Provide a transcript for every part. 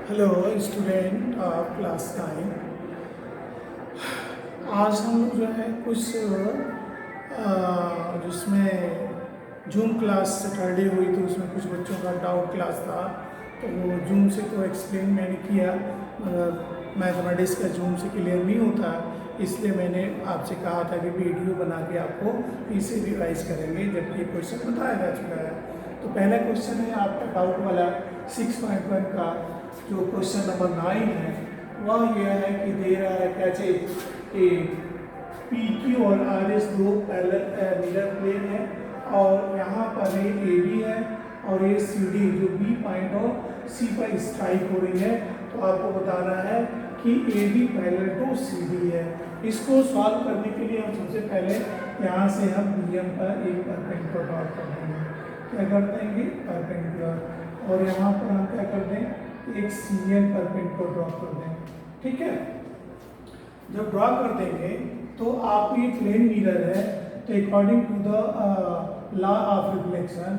Hello student of class 9। आज हम लोग जो है कुछ जिसमें जूम क्लास सैटरडे हुई तो उसमें कुछ बच्चों का डाउट क्लास था, तो वो जूम से तो एक्सप्लेन मैंने किया, मगर मैथमेटिक्स का जूम से क्लियर नहीं होता, इसलिए मैंने आपसे कहा था कि वीडियो बना के आपको फिर से रिवाइज करेंगे जबकि क्वेश्चन बताया जा चुका है। तो पहला क्वेश्चन है आपका डाउट वाला 6.1 का, जो क्वेश्चन नंबर 9 है, वह यह है कि दे रहा है क्या चीज कि पी क्यू और आर एस दो पैरेलल मिरर प्लेन है और यहाँ पर ये ए बी है और ये सी डी जो बी पॉइंट और सी पर स्ट्राइक हो रही है। तो आपको बताना है कि A B parallel to C D है। इसको सॉल्व करने के लिए हम सबसे पहले यहाँ से हम बी एम पर एक परपेंडिकुलर ड्रॉ कर देंगे। क्या कर देंगे? परपेंडिकुलर। और यहाँ पर हम क्या कर दें? एक सी एन परपेंडिकुलर ड्रॉ कर दें। ठीक है, जब ड्रॉ कर देंगे तो आपको ये प्लेन मिरर है, तो according to the law of reflection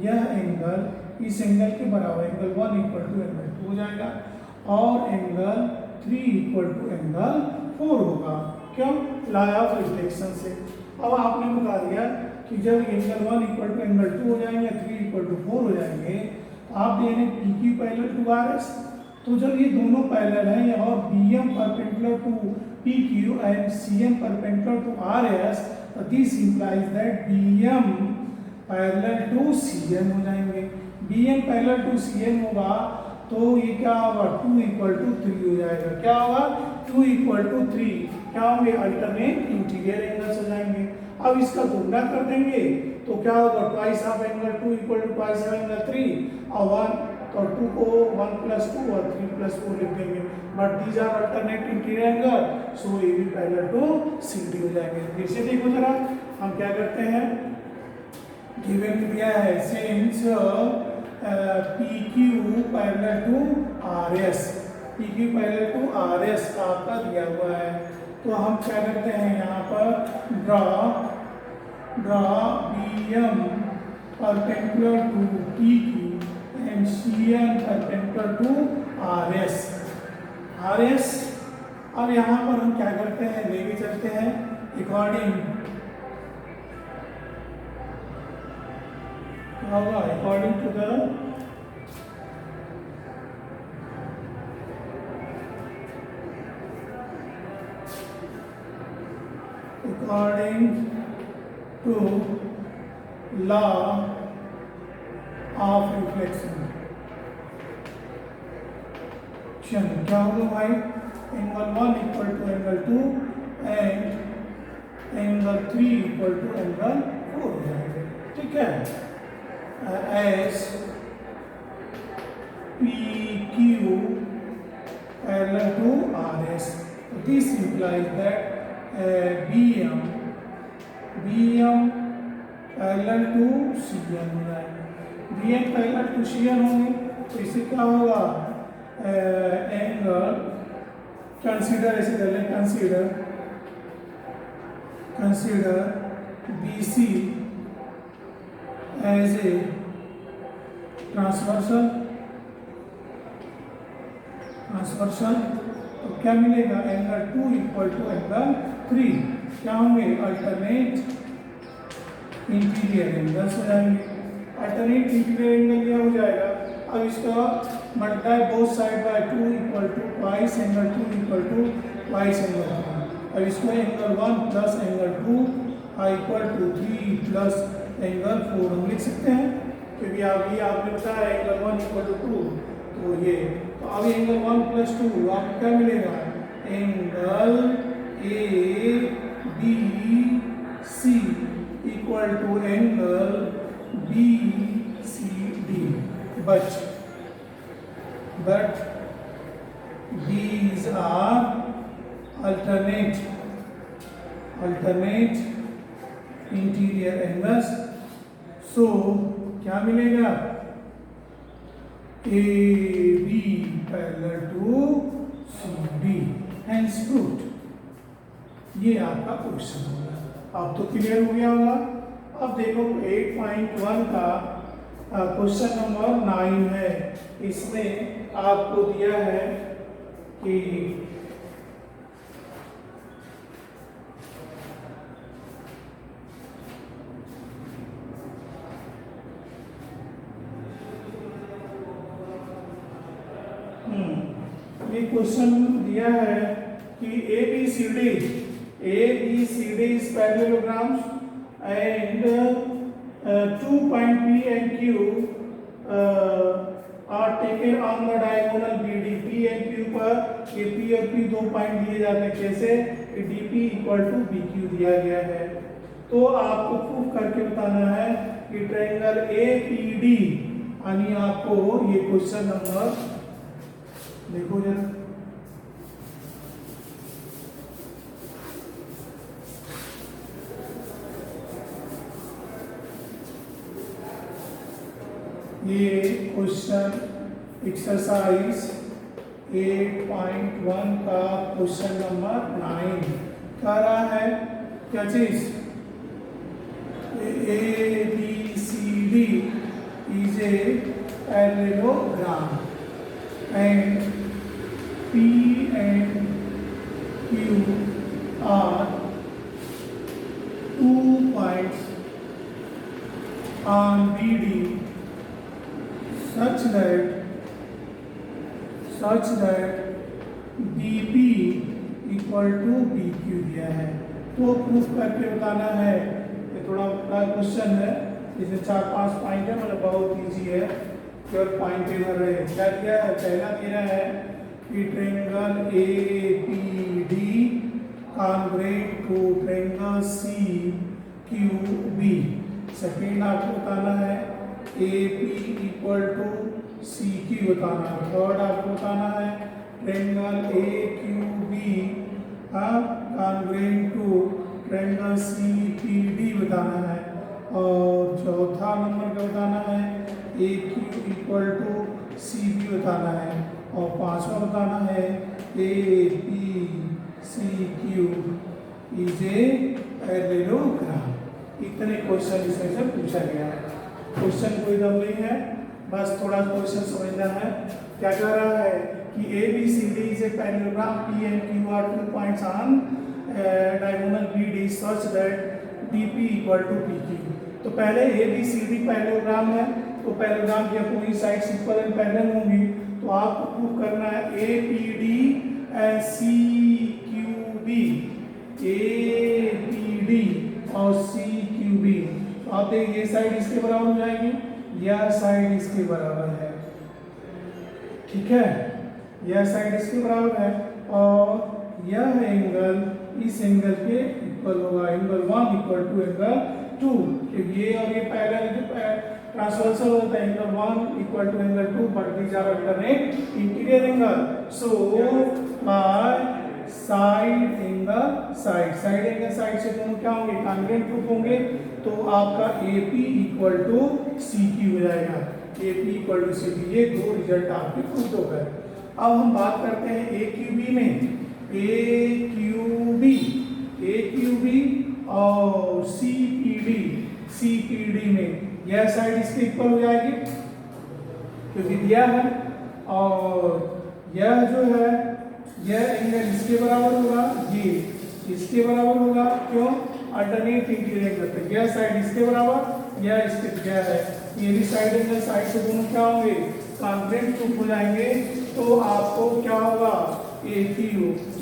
यह एंगल इस एंगल के बराबर एंगल 1 इक्वल टू एंगल 2 हो जाएगा और एंगल 3 इक्वल टू एंगल 4 होगा। क्यों? लॉ ऑफ रिफ्लेक्शन से। अब आपने बता दिया कि जब एंगल 1 इक्वल टू एंगल 2 हो जाएंगे, 3 इक्वल टू 4 हो जाएंगे, आप दे रहे P Q parallel to R S. तो जब ये दोनों पैरेलल हैं और B M perpendicular to P Q and C M perpendicular to R S, this implies that B M parallel to C N हो जाएंगे। B M parallel to C N होगा तो ये क्या होगा? 2 इक्वल टू 3 हो जाएगा। क्या होगा? 2 इक्वल टू 3 क्या होंगे? अल्टरनेट इंटीरियर एंगल्स हो जाएंगे। अब इसका गुणा कर देंगे तो क्या होगा? Twice of angle 2 equal to twice of angle 3 और 1, तो 2 को 1 प्लस 2 और 3 प्लस 4 लिख देंगे। But these are alternate interior angle, so A B parallel to C D हो जाएंगे। फिर से देखो जरा, हम क्या करते हैं, गिवन दिया है since P Q parallel to R S, P Q parallel to R S आपका दिया हुआ है, तो हम क्या करते हैं यहाँ पर draw B M perpendicular to P Q and C N perpendicular to R S. अब यहाँ पर हम क्या करते हैं, लेके चलते हैं according according to the law of reflection. क्या होगा भाई? Angle 1 equal to angle 2 and angle 3 equal to angle 4 हो जाएंगे। ठीक है, as P Q parallel to R S, this implies that B M parallel to C N हो जाएगा। B M parallel to C N होंगे तो इससे क्या होगा? एंगल कंसीडर, ऐसे कर लें, consider B C as a transversal, तो क्या मिलेगा? एंगल 2 इक्वल टू एंगल 3 क्या होंगे? अल्टरनेट इंटीरियर एंगल्स हो जाएंगे। अल्टरनेट इंटीरियर एंगल क्या हो जाएगा? अब इसका multiply both side by 2 equal to twice angle 2 equal to twice angle 3। अब इसको angle 1 plus angle 2 equal to 3 plus angle 4 हम लिख सकते हैं, क्योंकि अभी आपने बताया एंगल 1 इक्वल टू 2, तो ये, तो अब एंगल 1 प्लस 2 आपको क्या मिलेगा? Angle A B C equal to angle B C D. But these are alternate interior angles, so क्या मिलेगा? A B parallel to C D, hence proved। ये आपका क्वेश्चन होगा। अब तो क्लियर हो गया होगा। अब देखो 8.1 का क्वेश्चन नंबर 9 है। इसमें आपको दिया है कि ये क्वेश्चन दिया है कि ABCD is parallelograms and 2 point P and Q are taken on the diagonal BD। P and Q पर ये P और Q दो पॉइंट दिए जाते हैं। कैसे? DP इक्वल टू BQ दिया गया है। तो आपको प्रूफ करके बताना है कि ट्रायंगल APD, यानी आपको ये क्वेश्चन नंबर देखो जरा, ये क्वेश्चन एक्सरसाइज 8.1 का क्वेश्चन नंबर 9 कह रहा है क्या चीज? ABCD is a parallelogram and P and Q are 2 points on BD such that BP equal to BQ दिया है। तो प्रूफ करके बताना है। ये थोड़ा बड़ा क्वेश्चन है, इसमें 4-5 पॉइंट है, मतलब बहुत इजी है, केवल पॉइंट पे भर रहे हैं। क्या दिया है? पहला दिया है कि triangle APD congruent to triangle CQB। Second आपको बताना है AP इक्वल टू CQ बताना है। थर्ड आपको बताना है triangle AQB congruent to triangle CPD बताना है। और चौथा नंबर का बताना है AQ इक्वल टू CB बताना है। और पांचवा बताना है APCQ इज ए पैरेललोग्राम। इतने क्वेश्चन इसमें से पूछा गया है। क्वेश्चन कोई दम नहीं है, बस थोड़ा क्वेश्चन समझना है। क्या कह रहा है कि ABCD is a parallelogram, P and Q are 2 points on diagonal BD such that DP equal to PQ। तो पहले ABCD पैरेललोग्राम है, तो पैरेललोग्राम की opposite sides equal and parallel होंगी। तो आपको प्रूव करना है APD and CQB, APD और CQB। तो आप देखिए ये साइड इसके बराबर हो जाएगी, यह साइड इसके बराबर है, ठीक है, यह साइड इसके बराबर है। और यह एंगल इस एंगल के इक्वल होगा, एंगल 1 इक्वल टू एंगल 2। ये और ये पैरेलल ट्रांसवर्सल होता है, angle 1 equal to angle 2, but these are alternate interior angle. So by side angle side side से दोनों क्या होंगे? कॉन्ग्रुएंट प्रूफ होंगे। तो आपका AP इक्वल टू CQ हो जाएगा, AP इक्वल टू CQ। ये दो रिजल्ट आपके प्रूफ हो गए। अब हम बात करते हैं AQB में। AQB और CPD में यह साइड इसके इक्वल हो जाएगी क्योंकि दिया है, और यह जो है यह एंगल इसके बराबर होगा, ये इसके बराबर होगा। क्यों? अल्टरनेट इंटीरियर एंगल पे यह साइड इसके बराबर, यह इसके क्या है, ये भी साइड एंगल साइड से दोनों क्या होंगे? कॉन्ग्रुएंट प्रूफ हो जाएंगे। तो आपको क्या होगा? AQ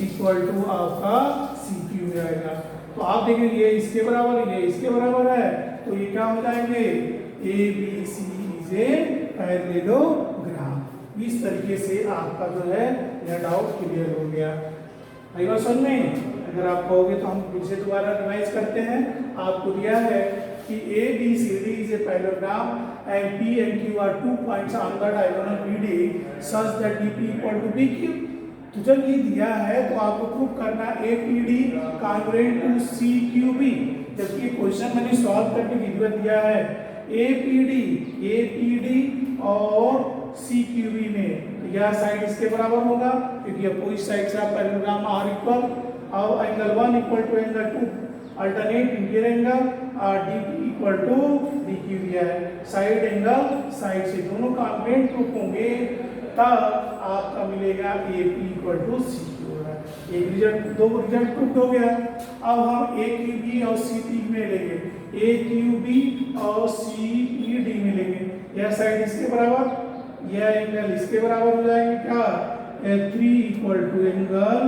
इक्वल टू आपका CQ हो जाएगा। तो आप देखेंगे ये इसके बराबर, ये इसके बराबर है, तो ये क्या हो जाएंगे? ABC is a parallelogram. इस तरीके से आपका जो है यह डाउट क्लियर हो गया। आई बात समझ में? अगर आप कहोगे तो हम फिर से दोबारा रिवाइज करते हैं। आपको दिया है कि ABCD is a parallelogram and P and Q are 2 points on the diagonal BD such that DP equal to PQ। तो जब ये दिया है तो आपको प्रूव करना APD कॉन्ग्रुएंट टू CQB। जबकि क्वेश्चन मैंने सॉल्व करके वीडियो दिया है APD और CQB में, तो यह साइड इसके बराबर होगा क्योंकि अपोजिट साइड से आप पैरेललोग्राम आर इक्वल, और angle 1 equal to angle 2 alternate interior angle, D P equal to D Q दिया है। साइड एंगल साइड से दोनों कॉन्ग्रुएंट प्रूफ होंगे तब आपका मिलेगा A P equal to C Q होगा। एक रिजल्ट, दो रिजल्ट प्रूफ हो गया। अब हम ए क्यू बी और सी पी में लेंगे, ए क्यू बी और सी पी डी में लेंगे। यह साइड इसके बराबर, यह एंगल इसके बराबर हो जाएंगे क्या, 3 equal to angle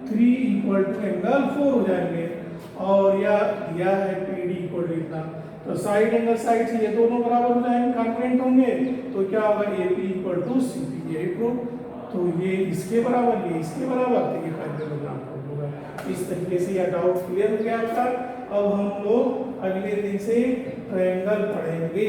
3 equal to angle 4 हो जाएंगे। और यह दिया है पी डी इक्वल टू इतना, तो साइड एंगल साइड से ये दोनों बराबर हो जाएंगे, कॉन्ग्रुएंट होंगे, तो क्या होगा A P equal to C P, यही प्रूफ। तो ये इसके बराबर, ये इसके बराबर, तो ये पैरेललोग्राम प्रूफ होगा। इस तरीके से यह डाउट क्लियर हो गया आपका। अब हम लोग अगले दिन से ट्रायंगल पढ़ेंगे।